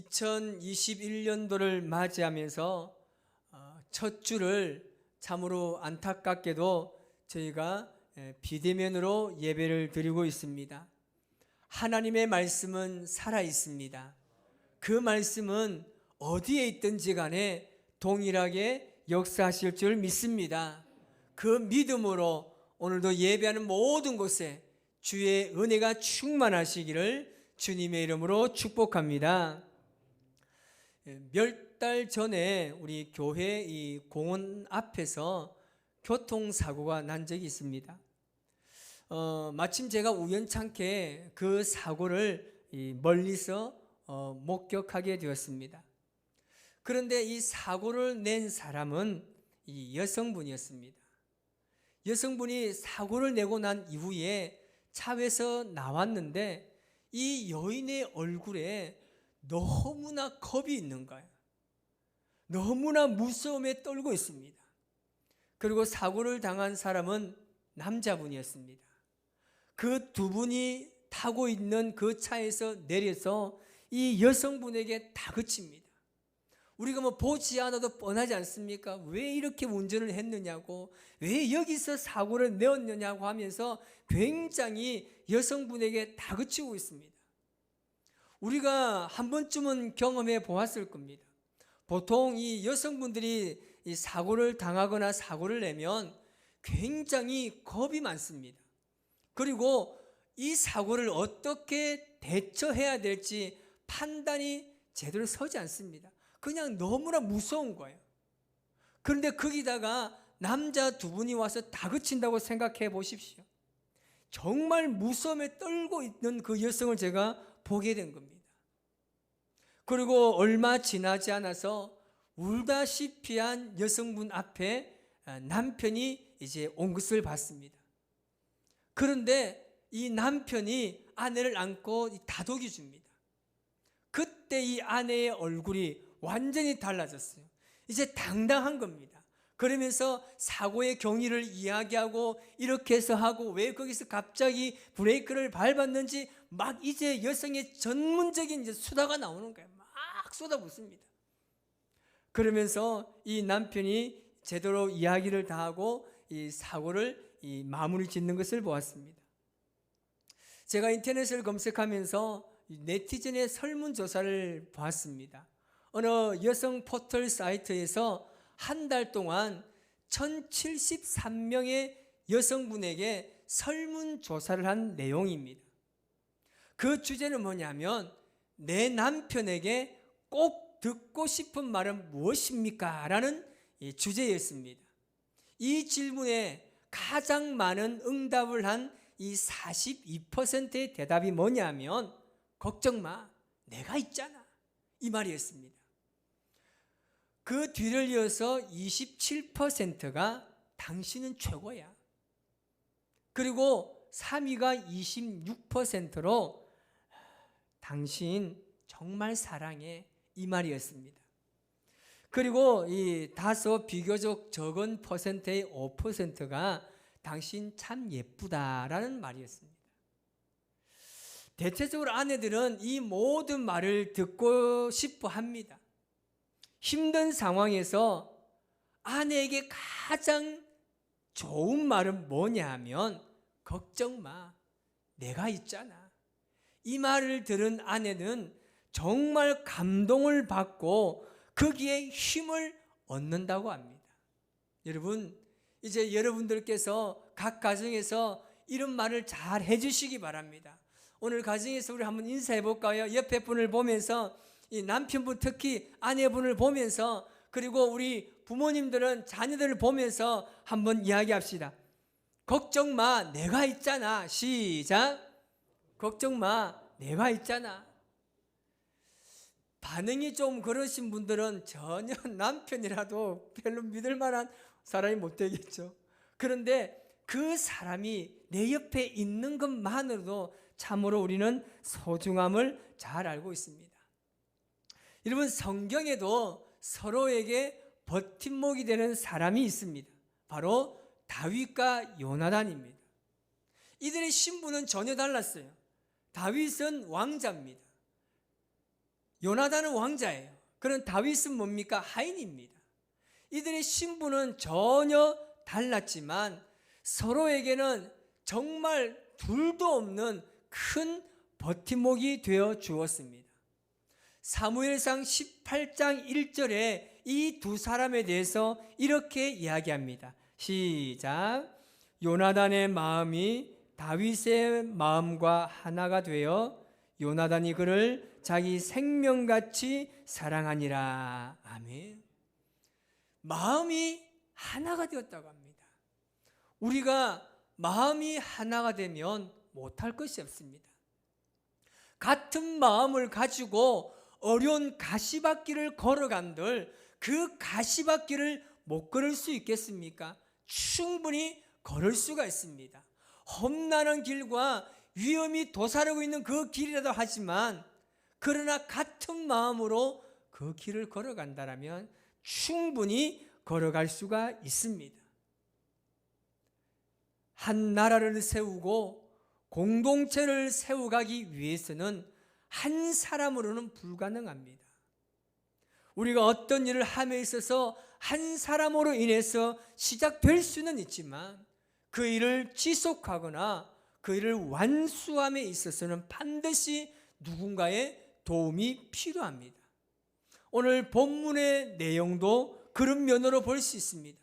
2021년도를 맞이하면서 첫 주를 참으로 안타깝게도 저희가 비대면으로 예배를 드리고 있습니다. 하나님의 말씀은 살아 있습니다. 그 말씀은 어디에 있든지 간에 동일하게 역사하실 줄 믿습니다. 그 믿음으로 오늘도 예배하는 모든 곳에 주의 은혜가 충만하시기를 주님의 이름으로 축복합니다. 몇 달 전에 우리 교회 이 공원 앞에서 교통사고가 난 적이 있습니다. 마침 제가 우연찮게 그 사고를 멀리서 목격하게 되었습니다. 그런데 이 사고를 낸 사람은 이 여성분이었습니다. 여성분이 사고를 내고 난 이후에 차에서 나왔는데 이 여인의 얼굴에 너무나 겁이 있는 거예요. 너무나 무서움에 떨고 있습니다. 그리고 사고를 당한 사람은 남자분이었습니다. 그 두 분이 타고 있는 그 차에서 내려서 이 여성분에게 다그칩니다. 우리가 뭐 보지 않아도 뻔하지 않습니까? 왜 이렇게 운전을 했느냐고, 왜 여기서 사고를 내었느냐고 하면서 굉장히 여성분에게 다그치고 있습니다. 우리가 한 번쯤은 경험해 보았을 겁니다. 보통 이 여성분들이 이 사고를 당하거나 사고를 내면 굉장히 겁이 많습니다. 그리고 이 사고를 어떻게 대처해야 될지 판단이 제대로 서지 않습니다. 그냥 너무나 무서운 거예요. 그런데 거기다가 남자 두 분이 와서 다그친다고 생각해 보십시오. 정말 무서움에 떨고 있는 그 여성을 제가 보게 된 겁니다. 그리고 얼마 지나지 않아서 울다시피 한 여성분 앞에 남편이 이제 온 것을 봤습니다. 그런데 이 남편이 아내를 안고 다독여 줍니다. 그때 이 아내의 얼굴이 완전히 달라졌어요. 이제 당당한 겁니다. 그러면서 사고의 경위를 이야기하고 이렇게 해서 하고 왜 거기서 갑자기 브레이크를 밟았는지 막 이제 여성의 전문적인 이제 수다가 나오는 거예요. 막 쏟아붓습니다. 그러면서 이 남편이 제대로 이야기를 다 하고 이 사고를 마무리 짓는 것을 보았습니다. 제가 인터넷을 검색하면서 네티즌의 설문조사를 보았습니다. 어느 여성 포털 사이트에서 한 달 동안 1073명의 여성분에게 설문조사를 한 내용입니다. 그 주제는 뭐냐면 내 남편에게 꼭 듣고 싶은 말은 무엇입니까? 라는 주제였습니다. 이 질문에 가장 많은 응답을 한 이 42%의 대답이 뭐냐면 걱정 마, 내가 있잖아, 이 말이었습니다. 그 뒤를 이어서 27%가 당신은 최고야. 그리고 3위가 26%로 당신 정말 사랑해, 이 말이었습니다. 그리고 이 다소 비교적 적은 퍼센트의 5%가 당신 참 예쁘다라는 말이었습니다. 대체적으로 아내들은 이 모든 말을 듣고 싶어 합니다. 힘든 상황에서 아내에게 가장 좋은 말은 뭐냐 하면 걱정 마, 내가 있잖아. 이 말을 들은 아내는 정말 감동을 받고 거기에 힘을 얻는다고 합니다. 여러분, 이제 여러분들께서 각 가정에서 이런 말을 잘 해주시기 바랍니다. 오늘 가정에서 우리 한번 인사해 볼까요? 옆에 분을 보면서 이 남편분, 특히 아내분을 보면서, 그리고 우리 부모님들은 자녀들을 보면서 한번 이야기합시다. 걱정 마, 내가 있잖아. 시작. 걱정 마, 내가 있잖아. 반응이 좀 그러신 분들은 전혀 남편이라도 별로 믿을 만한 사람이 못 되겠죠. 그런데 그 사람이 내 옆에 있는 것만으로도 참으로 우리는 소중함을 잘 알고 있습니다. 여러분, 성경에도 서로에게 버팀목이 되는 사람이 있습니다. 바로 다윗과 요나단입니다. 이들의 신분은 전혀 달랐어요. 다윗은 왕자입니다. 요나단은 왕자예요. 그런 다윗은 뭡니까? 하인입니다. 이들의 신분은 전혀 달랐지만 서로에게는 정말 둘도 없는 큰 버팀목이 되어 주었습니다. 사무엘상 18장 1절에 이 두 사람에 대해서 이렇게 이야기합니다. 시작. 요나단의 마음이 다윗의 마음과 하나가 되어 요나단이 그를 자기 생명같이 사랑하니라. 아멘. 마음이 하나가 되었다고 합니다. 우리가 마음이 하나가 되면 못할 것이 없습니다. 같은 마음을 가지고 어려운 가시밭길을 걸어간들 그 가시밭길을 못 걸을 수 있겠습니까? 충분히 걸을 수가 있습니다. 험난한 길과 위험이 도사리고 있는 그 길이라도 하지만 그러나 같은 마음으로 그 길을 걸어간다면 충분히 걸어갈 수가 있습니다. 한 나라를 세우고 공동체를 세워가기 위해서는 한 사람으로는 불가능합니다. 우리가 어떤 일을 함에 있어서 한 사람으로 인해서 시작될 수는 있지만 그 일을 지속하거나 그 일을 완수함에 있어서는 반드시 누군가의 도움이 필요합니다. 오늘 본문의 내용도 그런 면으로 볼 수 있습니다.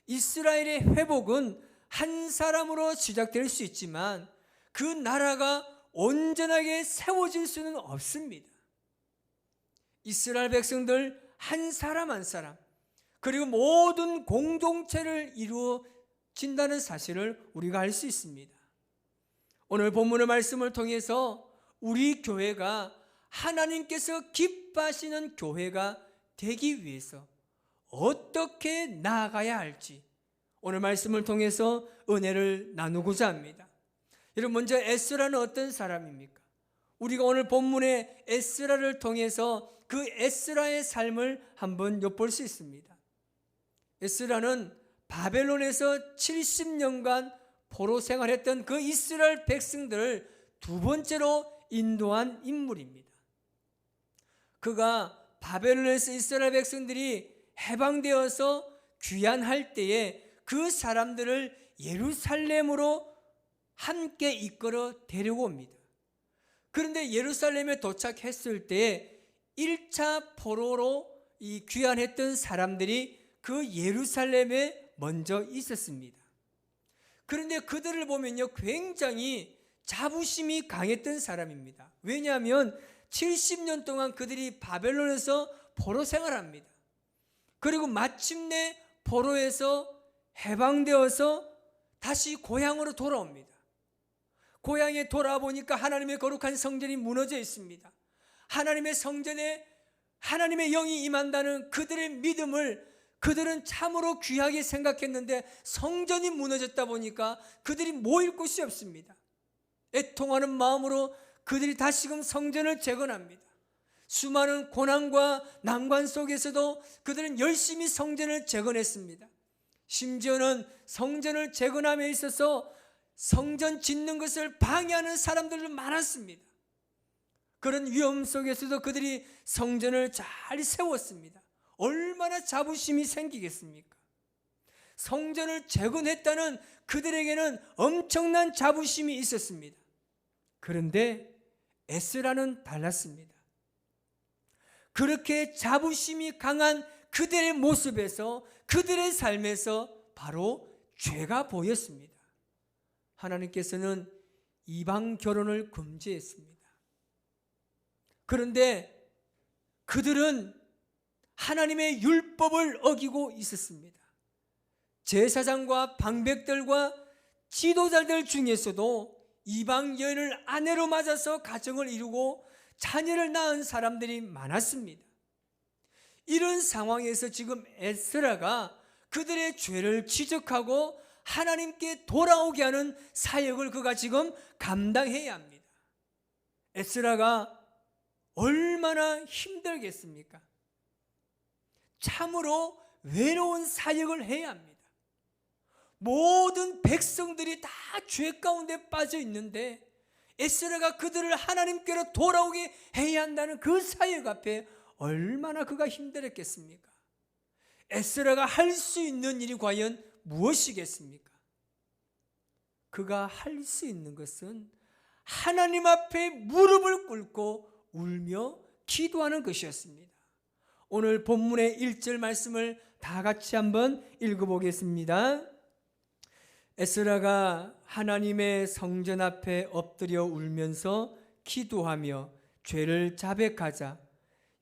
이스라엘의 회복은 한 사람으로 시작될 수 있지만 그 나라가 온전하게 세워질 수는 없습니다. 이스라엘 백성들 한 사람 한 사람 그리고 모든 공동체를 이루어진다는 사실을 우리가 알 수 있습니다. 오늘 본문의 말씀을 통해서 우리 교회가 하나님께서 기뻐하시는 교회가 되기 위해서 어떻게 나아가야 할지 오늘 말씀을 통해서 은혜를 나누고자 합니다. 여러분, 먼저 에스라는 어떤 사람입니까? 우리가 오늘 본문의 에스라를 통해서 그 에스라의 삶을 한번 엿볼 수 있습니다. 에스라는 바벨론에서 70년간 포로 생활했던 그 이스라엘 백성들을 두 번째로 인도한 인물입니다. 그가 바벨론에서 이스라엘 백성들이 해방되어서 귀환할 때에 그 사람들을 예루살렘으로 함께 이끌어 데려옵니다. 그런데 예루살렘에 도착했을 때 1차 포로로 귀환했던 사람들이 그 예루살렘에 먼저 있었습니다. 그런데 그들을 보면요, 굉장히 자부심이 강했던 사람입니다. 왜냐하면 70년 동안 그들이 바벨론에서 포로 생활합니다. 그리고 마침내 포로에서 해방되어서 다시 고향으로 돌아옵니다. 고향에 돌아보니까 하나님의 거룩한 성전이 무너져 있습니다. 하나님의 성전에 하나님의 영이 임한다는 그들의 믿음을 그들은 참으로 귀하게 생각했는데 성전이 무너졌다 보니까 그들이 모일 곳이 없습니다. 애통하는 마음으로 그들이 다시금 성전을 재건합니다. 수많은 고난과 난관 속에서도 그들은 열심히 성전을 재건했습니다. 심지어는 성전을 재건함에 있어서 성전 짓는 것을 방해하는 사람들도 많았습니다. 그런 위험 속에서도 그들이 성전을 잘 세웠습니다. 얼마나 자부심이 생기겠습니까? 성전을 재건했다는 그들에게는 엄청난 자부심이 있었습니다. 그런데 에스라는 달랐습니다. 그렇게 자부심이 강한 그들의 모습에서 그들의 삶에서 바로 죄가 보였습니다. 하나님께서는 이방 결혼을 금지했습니다. 그런데 그들은 하나님의 율법을 어기고 있었습니다. 제사장과 방백들과 지도자들 중에서도 이방 여인을 아내로 맞아서 가정을 이루고 자녀를 낳은 사람들이 많았습니다. 이런 상황에서 지금 에스라가 그들의 죄를 지적하고 하나님께 돌아오게 하는 사역을 그가 지금 감당해야 합니다. 에스라가 얼마나 힘들겠습니까? 참으로 외로운 사역을 해야 합니다. 모든 백성들이 다 죄 가운데 빠져 있는데 에스라가 그들을 하나님께로 돌아오게 해야 한다는 그 사역 앞에 얼마나 그가 힘들었겠습니까? 에스라가 할 수 있는 일이 과연 무엇이겠습니까? 그가 할 수 있는 것은 하나님 앞에 무릎을 꿇고 울며 기도하는 것이었습니다. 오늘 본문의 1절 말씀을 다 같이 한번 읽어보겠습니다. 에스라가 하나님의 성전 앞에 엎드려 울면서 기도하며 죄를 자백하자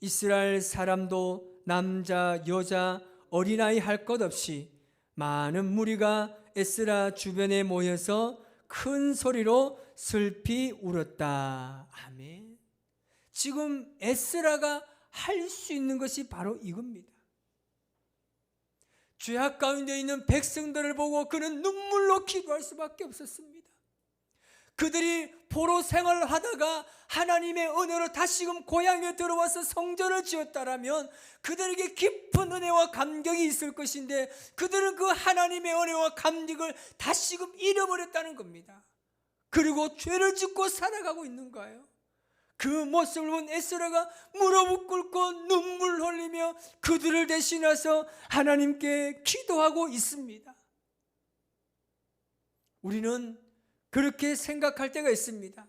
이스라엘 사람도 남자, 여자, 어린아이 할 것 없이 많은 무리가 에스라 주변에 모여서 큰 소리로 슬피 울었다. 아멘. 지금 에스라가 할 수 있는 것이 바로 이겁니다. 죄악 가운데 있는 백성들을 보고 그는 눈물로 기도할 수밖에 없었습니다. 그들이 포로 생활을 하다가 하나님의 은혜로 다시금 고향에 들어와서 성전을 지었다라면 그들에게 깊은 은혜와 감격이 있을 것인데 그들은 그 하나님의 은혜와 감격을 다시금 잃어버렸다는 겁니다. 그리고 죄를 짓고 살아가고 있는 거예요. 그 모습을 본 에스라가 무릎을 꿇고 눈물 흘리며 그들을 대신해서 하나님께 기도하고 있습니다. 우리는 그렇게 생각할 때가 있습니다.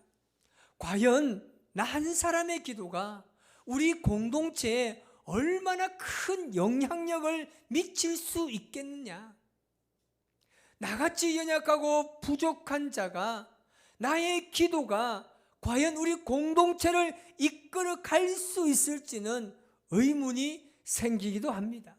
과연 나 한 사람의 기도가 우리 공동체에 얼마나 큰 영향력을 미칠 수 있겠느냐? 나같이 연약하고 부족한 자가 나의 기도가 과연 우리 공동체를 이끌어 갈 수 있을지는 의문이 생기기도 합니다.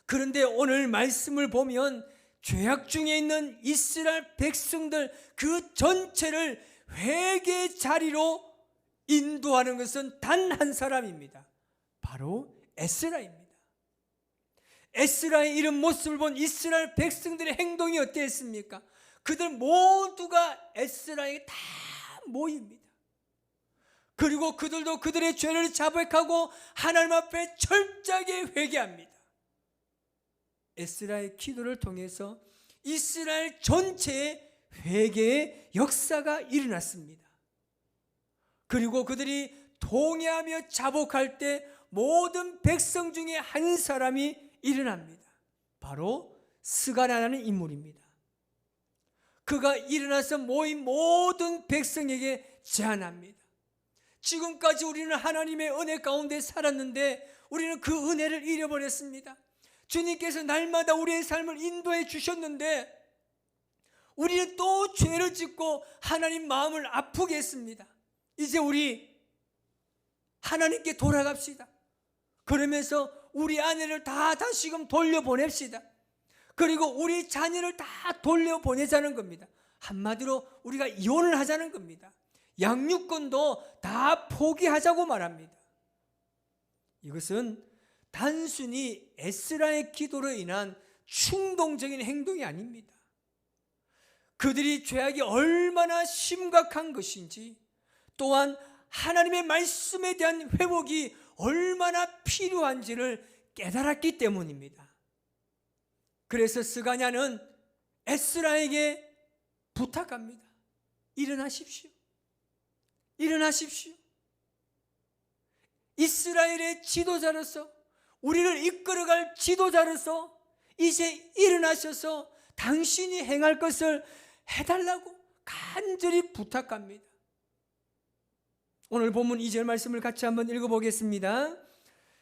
그런데 오늘 말씀을 보면 죄악 중에 있는 이스라엘 백성들 그 전체를 회개의 자리로 인도하는 것은 단 한 사람입니다. 바로 에스라입니다. 에스라의 이런 모습을 본 이스라엘 백성들의 행동이 어땠습니까? 그들 모두가 에스라에게 다 모입니다. 그리고 그들도 그들의 죄를 자백하고 하나님 앞에 철저하게 회개합니다. 에스라의 기도를 통해서 이스라엘 전체의 회개의 역사가 일어났습니다. 그리고 그들이 통회하며 자복할 때 모든 백성 중에 한 사람이 일어납니다. 바로 스가랴라는 인물입니다. 그가 일어나서 모인 모든 백성에게 제안합니다. 지금까지 우리는 하나님의 은혜 가운데 살았는데 우리는 그 은혜를 잃어버렸습니다. 주님께서 날마다 우리의 삶을 인도해 주셨는데 우리는 또 죄를 짓고 하나님 마음을 아프게 했습니다. 이제 우리 하나님께 돌아갑시다. 그러면서 우리 아내를 다 다시금 돌려보냅시다. 그리고 우리 자녀를 다 돌려보내자는 겁니다. 한마디로 우리가 이혼을 하자는 겁니다. 양육권도 다 포기하자고 말합니다. 이것은 단순히 에스라의 기도로 인한 충동적인 행동이 아닙니다. 그들이 죄악이 얼마나 심각한 것인지 또한 하나님의 말씀에 대한 회복이 얼마나 필요한지를 깨달았기 때문입니다. 그래서 스가냐는 에스라에게 부탁합니다. 일어나십시오. 일어나십시오. 이스라엘의 지도자로서 우리를 이끌어갈 지도자로서 이제 일어나셔서 당신이 행할 것을 해달라고 간절히 부탁합니다. 오늘 본문 2절 말씀을 같이 한번 읽어보겠습니다.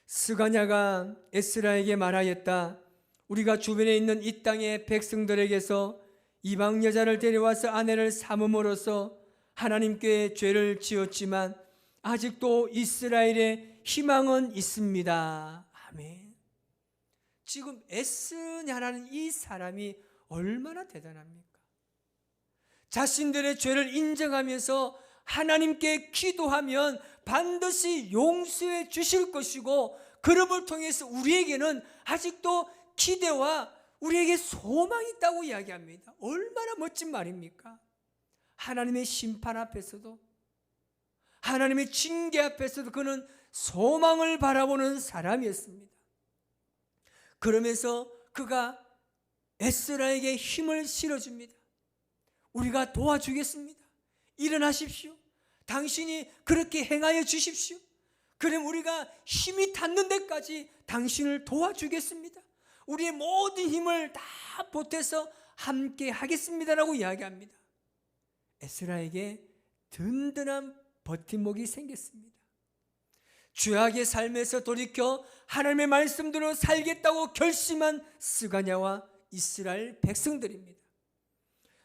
스가냐가 에스라에게 말하였다. 우리가 주변에 있는 이 땅의 백성들에게서 이방 여자를 데려와서 아내를 삼음으로써 하나님께 죄를 지었지만 아직도 이스라엘에 희망은 있습니다. 아멘. 지금 에스냐라는 이 사람이 얼마나 대단합니까? 자신들의 죄를 인정하면서 하나님께 기도하면 반드시 용서해 주실 것이고 그럼을 통해서 우리에게는 아직도 기대와 우리에게 소망이 있다고 이야기합니다. 얼마나 멋진 말입니까? 하나님의 심판 앞에서도 하나님의 징계 앞에서도 그는 소망을 바라보는 사람이었습니다. 그러면서 그가 에스라에게 힘을 실어줍니다. 우리가 도와주겠습니다. 일어나십시오. 당신이 그렇게 행하여 주십시오. 그럼 우리가 힘이 닿는 데까지 당신을 도와주겠습니다. 우리의 모든 힘을 다 보태서 함께 하겠습니다라고 이야기합니다. 에스라에게 든든한 버팀목이 생겼습니다. 죄악의 삶에서 돌이켜 하나님의 말씀대로 살겠다고 결심한 스가랴와 이스라엘 백성들입니다.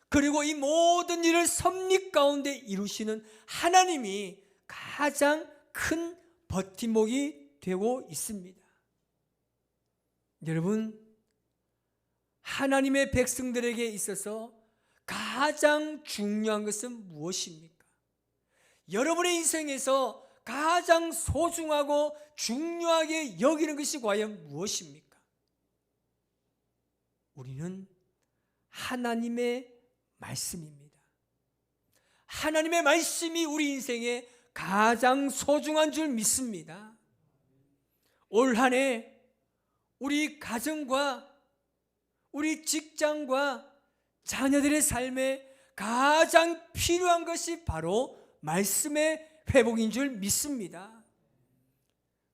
그리고 이 모든 일을 섭리 가운데 이루시는 하나님이 가장 큰 버팀목이 되고 있습니다. 여러분, 하나님의 백성들에게 있어서 가장 중요한 것은 무엇입니까? 여러분의 인생에서 가장 소중하고 중요하게 여기는 것이 과연 무엇입니까? 우리는 하나님의 말씀입니다. 하나님의 말씀이 우리 인생에 가장 소중한 줄 믿습니다. 올 한 해 우리 가정과 우리 직장과 자녀들의 삶에 가장 필요한 것이 바로 말씀의 회복인 줄 믿습니다.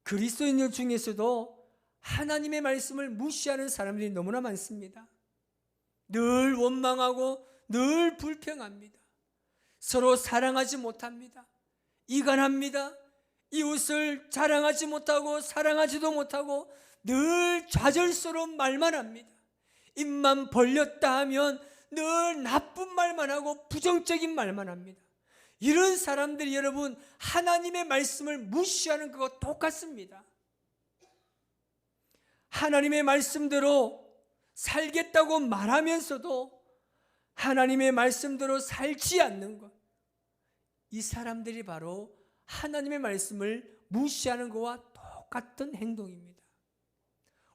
그리스도인들 중에서도 하나님의 말씀을 무시하는 사람들이 너무나 많습니다. 늘 원망하고 늘 불평합니다. 서로 사랑하지 못합니다. 이간합니다. 이웃을 자랑하지 못하고 사랑하지도 못하고 늘 좌절스러운 말만 합니다. 입만 벌렸다 하면 늘 나쁜 말만 하고 부정적인 말만 합니다. 이런 사람들이 여러분 하나님의 말씀을 무시하는 것과 똑같습니다. 하나님의 말씀대로 살겠다고 말하면서도 하나님의 말씀대로 살지 않는 것, 이 사람들이 바로 하나님의 말씀을 무시하는 것과 똑같은 행동입니다.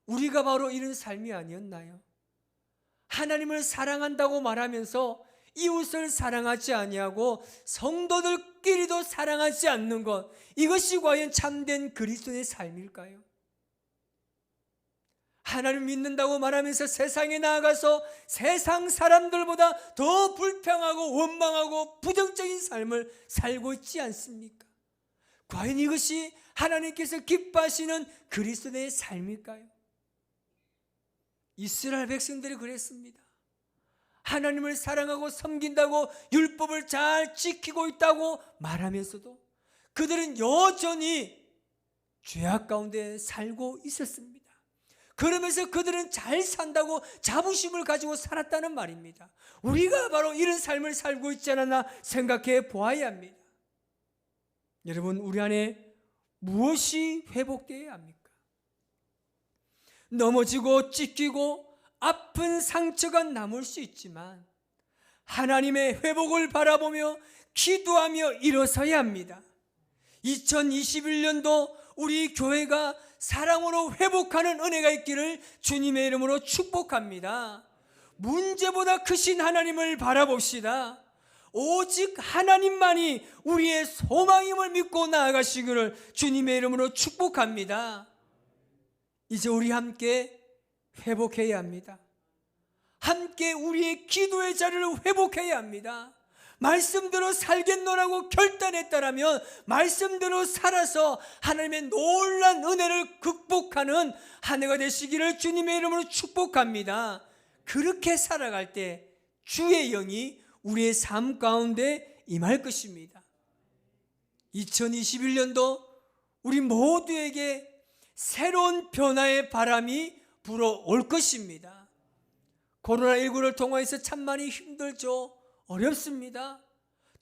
우리가 바로 이런 삶이 아니었나요? 하나님을 사랑한다고 말하면서 이웃을 사랑하지 아니하고 성도들끼리도 사랑하지 않는 것, 이것이 과연 참된 그리스도의 삶일까요? 하나님 믿는다고 말하면서 세상에 나아가서 세상 사람들보다 더 불평하고 원망하고 부정적인 삶을 살고 있지 않습니까? 과연 이것이 하나님께서 기뻐하시는 그리스도의 삶일까요? 이스라엘 백성들이 그랬습니다. 하나님을 사랑하고 섬긴다고 율법을 잘 지키고 있다고 말하면서도 그들은 여전히 죄악 가운데 살고 있었습니다. 그러면서 그들은 잘 산다고 자부심을 가지고 살았다는 말입니다. 우리가 바로 이런 삶을 살고 있지 않았나 생각해 보아야 합니다. 여러분, 우리 안에 무엇이 회복되어야 합니까? 넘어지고 찢기고 아픈 상처가 남을 수 있지만 하나님의 회복을 바라보며 기도하며 일어서야 합니다. 2021년도 우리 교회가 사랑으로 회복하는 은혜가 있기를 주님의 이름으로 축복합니다. 문제보다 크신 하나님을 바라봅시다. 오직 하나님만이 우리의 소망임을 믿고 나아가시기를 주님의 이름으로 축복합니다. 이제 우리 함께 회복해야 합니다. 함께 우리의 기도의 자리를 회복해야 합니다. 말씀대로 살겠노라고 결단했다라면 말씀대로 살아서 하나님의 놀라운 은혜를 극복하는 한 해가 되시기를 주님의 이름으로 축복합니다. 그렇게 살아갈 때 주의 영이 우리의 삶 가운데 임할 것입니다. 2021년도 우리 모두에게 새로운 변화의 바람이 불어올 것입니다. 코로나19를 통해서 참 많이 힘들죠. 어렵습니다.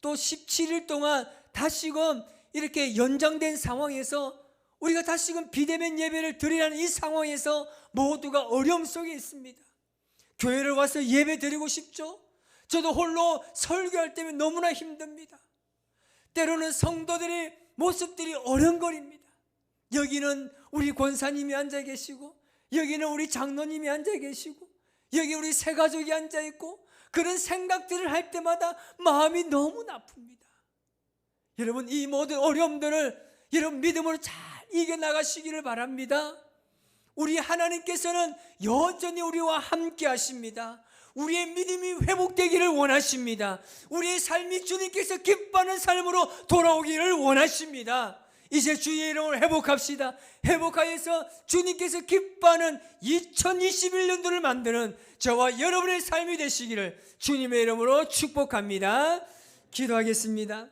또 17일 동안 다시금 이렇게 연장된 상황에서 우리가 다시금 비대면 예배를 드리라는 이 상황에서 모두가 어려움 속에 있습니다. 교회를 와서 예배 드리고 싶죠. 저도 홀로 설교할 때면 너무나 힘듭니다. 때로는 성도들의 모습들이 어른거립니다. 여기는 우리 권사님이 앉아 계시고 여기는 우리 장로님이 앉아 계시고 여기 우리 새 가족이 앉아 있고 그런 생각들을 할 때마다 마음이 너무 아픕니다. 여러분, 이 모든 어려움들을 여러분 믿음으로 잘 이겨나가시기를 바랍니다. 우리 하나님께서는 여전히 우리와 함께 하십니다. 우리의 믿음이 회복되기를 원하십니다. 우리의 삶이 주님께서 기뻐하는 삶으로 돌아오기를 원하십니다. 이제 주의 이름을 회복합시다. 회복하여서 주님께서 기뻐하는 2021년도를 만드는 저와 여러분의 삶이 되시기를 주님의 이름으로 축복합니다. 기도하겠습니다.